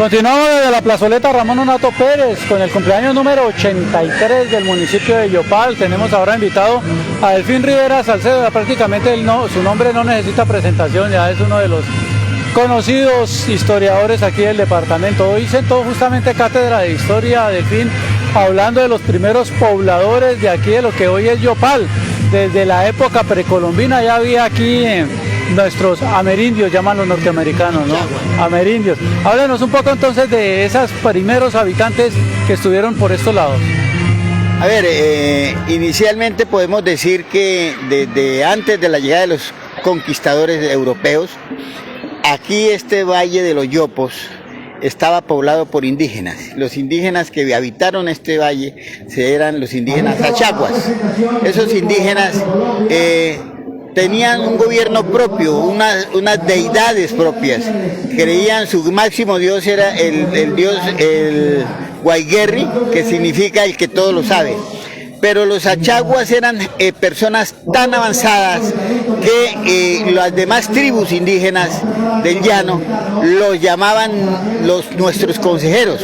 Continuamos desde la plazoleta Ramón Nonato Pérez con el cumpleaños número 83 del municipio de Yopal. Tenemos ahora invitado a Delfín Rivera Salcedo. Prácticamente su nombre no necesita presentación, ya es uno de los conocidos historiadores aquí del departamento. Hoy sentó justamente cátedra de historia Delfín, hablando de los primeros pobladores de aquí, de lo que hoy es Yopal. Desde la época precolombina ya había aquí nuestros amerindios, llaman los norteamericanos, ¿no? Amerindios. Háblanos un poco entonces de esos primeros habitantes que estuvieron por estos lados. A ver, inicialmente podemos decir que desde antes de la llegada de los conquistadores europeos, aquí este valle de los Yopos estaba poblado por indígenas. Los indígenas que habitaron este valle eran los indígenas achaguas. Esos indígenas tenían un gobierno propio, unas deidades propias. Creían, su máximo dios era el dios Guayguerri, que significa el que todo lo sabe. Pero los achaguas eran personas tan avanzadas que las demás tribus indígenas del llano los llamaban nuestros consejeros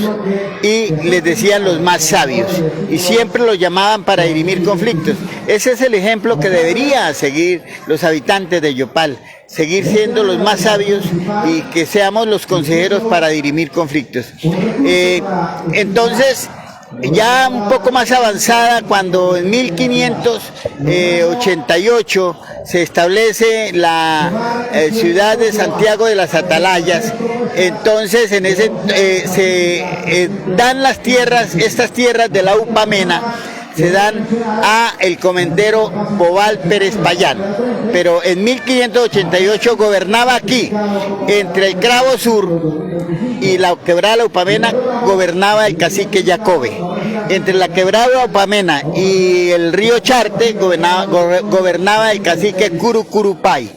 y les decían los más sabios, y siempre los llamaban para dirimir conflictos. Ese es el ejemplo que deberían seguir los habitantes de Yopal, seguir siendo los más sabios y que seamos los consejeros para dirimir conflictos. Entonces, ya un poco más avanzada, cuando en 1588 se establece la ciudad de Santiago de las Atalayas, entonces en ese se dan las tierras, estas tierras de la Upamena, se dan a el comendero Bobal Pérez Payán, pero en 1588 gobernaba aquí, entre el Cravo Sur y la quebrada de la Upamena, gobernaba el cacique Jacobe. Entre la quebrada de la Upamena y el río Charte gobernaba el cacique Curucurupay.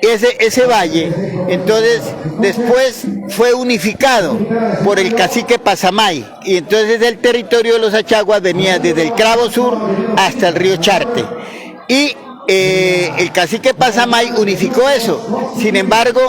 Ese valle, entonces, después fue unificado por el cacique Pasamay, y entonces el territorio de los achaguas venía desde el Cravo Sur hasta el río Charte. Y el cacique Pasamay unificó eso. Sin embargo,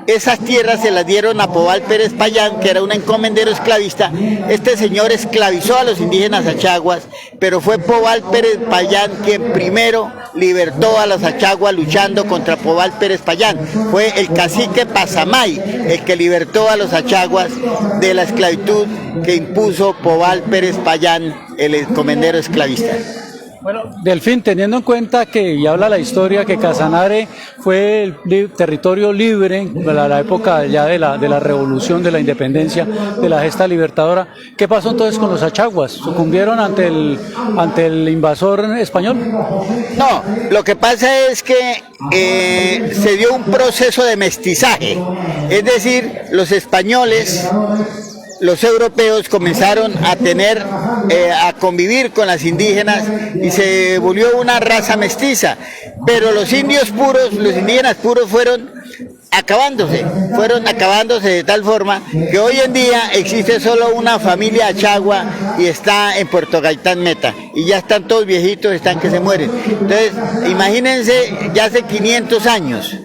esas tierras se las dieron a Pobal Pérez Payán, que era un encomendero esclavista. Este señor esclavizó a los indígenas achaguas, pero fue Pobal Pérez Payán quien primero libertó a los achaguas luchando contra Pobal Pérez Payán. Fue el cacique Pasamay el que libertó a los achaguas de la esclavitud que impuso Pobal Pérez Payán, el encomendero esclavista. Bueno, Delfín, teniendo en cuenta que, y habla la historia, que Casanare fue el territorio libre de la época ya de la revolución, de la independencia, de la gesta libertadora, ¿qué pasó entonces con los achaguas? ¿Sucumbieron ante el invasor español? No, lo que pasa es que se dio un proceso de mestizaje, es decir, los españoles, los europeos comenzaron a a convivir con las indígenas y se volvió una raza mestiza, pero los indios puros, los indígenas puros fueron acabándose de tal forma que hoy en día existe solo una familia achagua y está en Puerto Gaitán Meta, y ya están todos viejitos, están que se mueren. Entonces, imagínense, ya hace 500 años,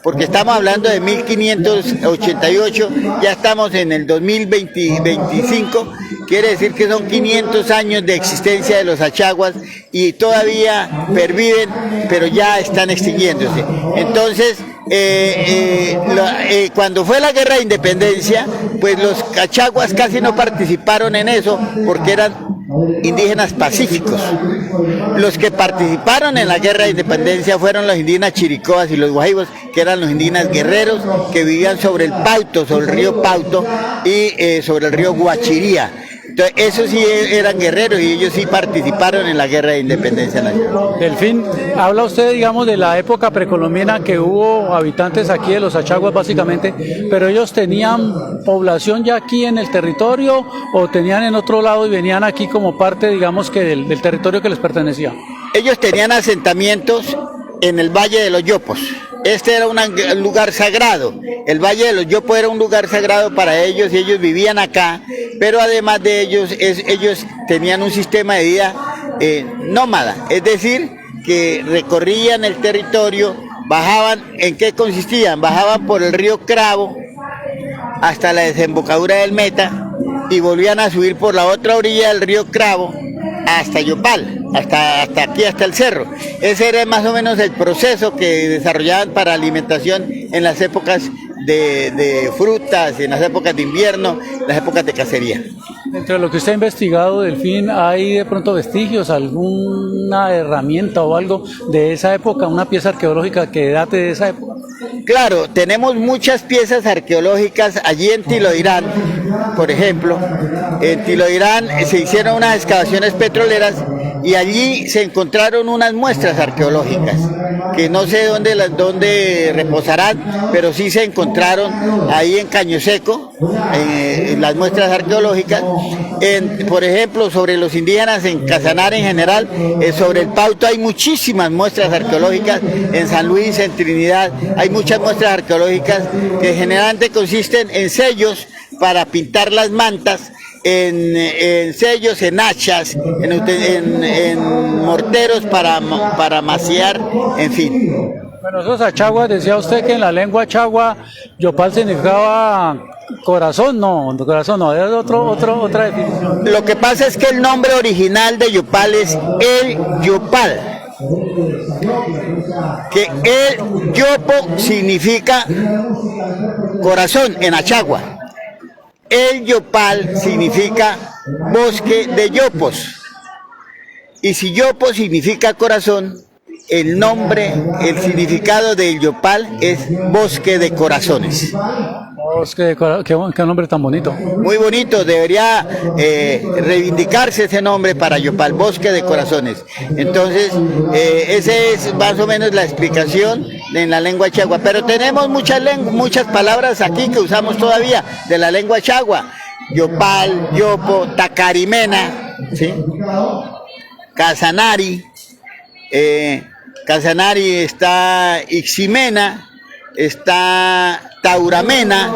porque estamos hablando de 1588, ya estamos en el 2025, quiere decir que son 500 años de existencia de los achaguas y todavía perviven, pero ya están extinguiéndose. Entonces, cuando fue la guerra de independencia, pues los achaguas casi no participaron en eso porque eran indígenas pacíficos. Los que participaron en la guerra de independencia fueron los indígenas chiricoas y los guajivos, que eran los indígenas guerreros que vivían sobre el Pauto, sobre el río Pauto y sobre el río Guachiría. Entonces, esos sí eran guerreros y ellos sí participaron en la guerra de independencia nacional. Delfín, habla usted, digamos, de la época precolombina, que hubo habitantes aquí de los achaguas básicamente, pero ellos tenían población ya aquí en el territorio o tenían en otro lado y venían aquí como parte, digamos, que del territorio que les pertenecía. Ellos tenían asentamientos en el Valle de los Yopos. Este era un lugar sagrado. El Valle de los Yopos era un lugar sagrado para ellos y ellos vivían acá, pero además de ellos, ellos tenían un sistema de vida nómada, es decir, que recorrían el territorio, bajaban. ¿En qué consistían? Bajaban por el río Cravo hasta la desembocadura del Meta y volvían a subir por la otra orilla del río Cravo hasta Yopal, hasta aquí, hasta el cerro. Ese era más o menos el proceso que desarrollaban para alimentación en las épocas de frutas, en las épocas de invierno, las épocas de cacería. Dentro de lo que usted ha investigado, Delfín, ¿hay de pronto vestigios, alguna herramienta o algo de esa época, una pieza arqueológica que date de esa época? Claro, tenemos muchas piezas arqueológicas allí en Tiloirán, por ejemplo. En Tiloirán se hicieron unas excavaciones petroleras y allí se encontraron unas muestras arqueológicas, que no sé dónde reposarán, pero sí se encontraron ahí en Caño Seco, en las muestras arqueológicas. Por ejemplo, sobre los indígenas en Casanare en general, sobre el Pauto hay muchísimas muestras arqueológicas, en San Luis, en Trinidad, hay muchas muestras arqueológicas que generalmente consisten en sellos para pintar las mantas, en sellos, en hachas, en morteros para maciar, en fin. Bueno, esos achaguas, decía usted que en la lengua achagua Yopal significaba corazón, no, es otra definición. Lo que pasa es que el nombre original de Yopal es el Yopal, que el Yopo significa corazón en achagua. El Yopal significa bosque de yopos, y si yopo significa corazón, el significado del Yopal es bosque de corazones. Qué nombre tan bonito. Muy bonito, debería reivindicarse ese nombre para Yopal, bosque de corazones. Entonces, esa es más o menos la explicación en la lengua chagua. Pero tenemos muchas palabras aquí que usamos todavía de la lengua chagua. Yopal, Yopo, Tacarimena, ¿sí? Casanari, Casanari está Iximena, está Tauramena,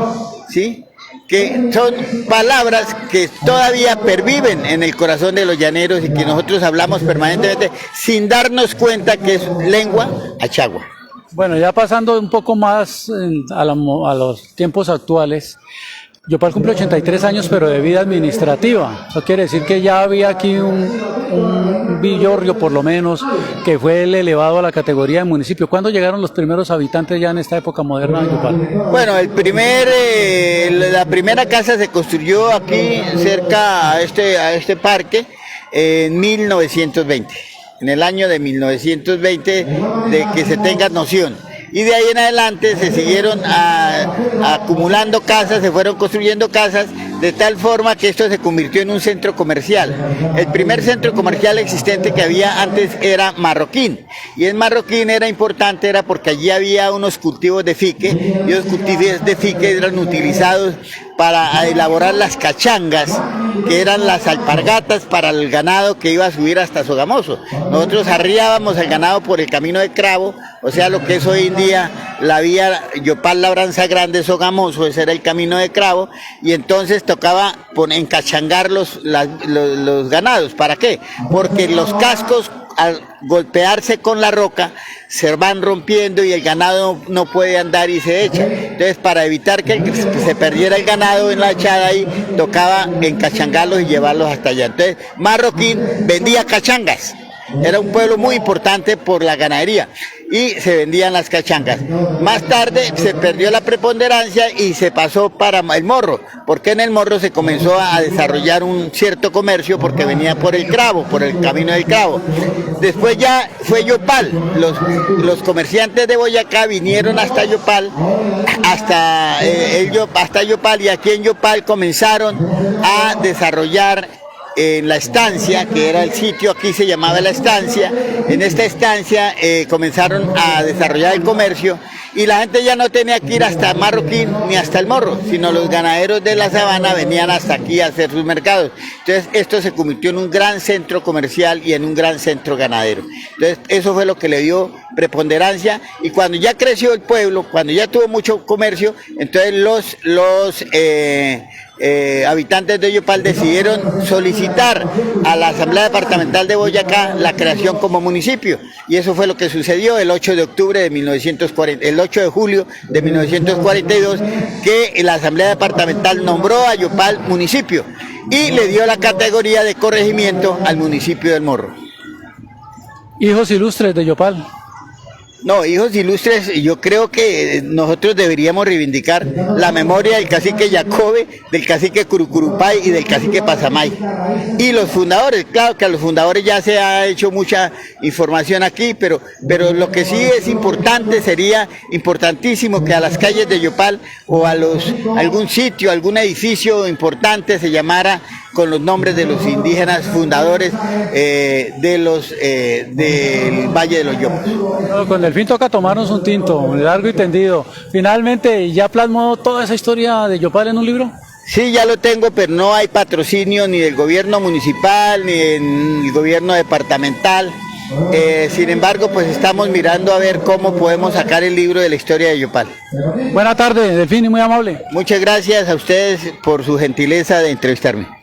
¿sí? Que son palabras que todavía perviven en el corazón de los llaneros y que nosotros hablamos permanentemente sin darnos cuenta que es lengua achagua. Bueno, ya pasando un poco más a los tiempos actuales, Yopal cumple 83 años, pero de vida administrativa. Eso quiere decir que ya había aquí un villorrio, por lo menos, que fue elevado a la categoría de municipio. ¿Cuándo llegaron los primeros habitantes ya en esta época moderna de Yopal? Bueno, la primera casa se construyó aquí cerca a este parque en 1920. En el año de 1920, de que se tenga noción. Y de ahí en adelante se siguieron acumulando casas, se fueron construyendo casas, de tal forma que esto se convirtió en un centro comercial. El primer centro comercial existente que había antes era Marroquín, y en Marroquín era importante, era porque allí había unos cultivos de fique, y los cultivos de fique eran utilizados para elaborar las cachangas, que eran las alpargatas para el ganado que iba a subir hasta Sogamoso. Nosotros arriábamos el ganado por el camino de Cravo, o sea, lo que es hoy en día la vía Yopal Labranza Grande Sogamoso, ese era el camino de Cravo, y entonces tocaba encachangar los ganados. ¿Para qué? Porque los cascos, al golpearse con la roca, se van rompiendo y el ganado no puede andar y se echa. Entonces, para evitar que se perdiera el ganado en la echada ahí, tocaba encachangarlos y llevarlos hasta allá. Entonces, Marroquín vendía cachangas. Era un pueblo muy importante por la ganadería y se vendían las cachangas. Más tarde se perdió la preponderancia y se pasó para el Morro, porque en el Morro se comenzó a desarrollar un cierto comercio porque venía por el Cravo, por el camino del Cravo. Después ya fue Yopal, los comerciantes de Boyacá vinieron hasta Yopal, hasta Yopal, y aquí en Yopal comenzaron a desarrollar en la estancia, que era el sitio, aquí se llamaba la estancia. En esta estancia comenzaron a desarrollar el comercio y la gente ya no tenía que ir hasta Marroquín ni hasta el Morro, sino los ganaderos de la sabana venían hasta aquí a hacer sus mercados. Entonces esto se convirtió en un gran centro comercial y en un gran centro ganadero. Entonces eso fue lo que le dio preponderancia, y cuando ya creció el pueblo, cuando ya tuvo mucho comercio, entonces los habitantes de Yopal decidieron solicitar a la Asamblea Departamental de Boyacá la creación como municipio, y eso fue lo que sucedió el 8 de octubre de 1940, el 8 de julio de 1942, que la Asamblea Departamental nombró a Yopal municipio y le dio la categoría de corregimiento al municipio del Morro. Hijos ilustres de Yopal. No, hijos ilustres, yo creo que nosotros deberíamos reivindicar la memoria del cacique Jacobe, del cacique Curucurupay y del cacique Pasamay. Y los fundadores, claro que a los fundadores ya se ha hecho mucha información aquí, pero lo que sí es importante, sería importantísimo que a las calles de Yopal o a algún sitio, algún edificio importante se llamara con los nombres de los indígenas fundadores del Valle de los Yopos. Con Delfín toca tomarnos un tinto, largo y tendido. Finalmente, ¿ya plasmó toda esa historia de Yopal en un libro? Sí, ya lo tengo, pero no hay patrocinio ni del gobierno municipal, ni del gobierno departamental. Sin embargo, pues estamos mirando a ver cómo podemos sacar el libro de la historia de Yopal. Buena tarde, Delfín, y muy amable. Muchas gracias a ustedes por su gentileza de entrevistarme.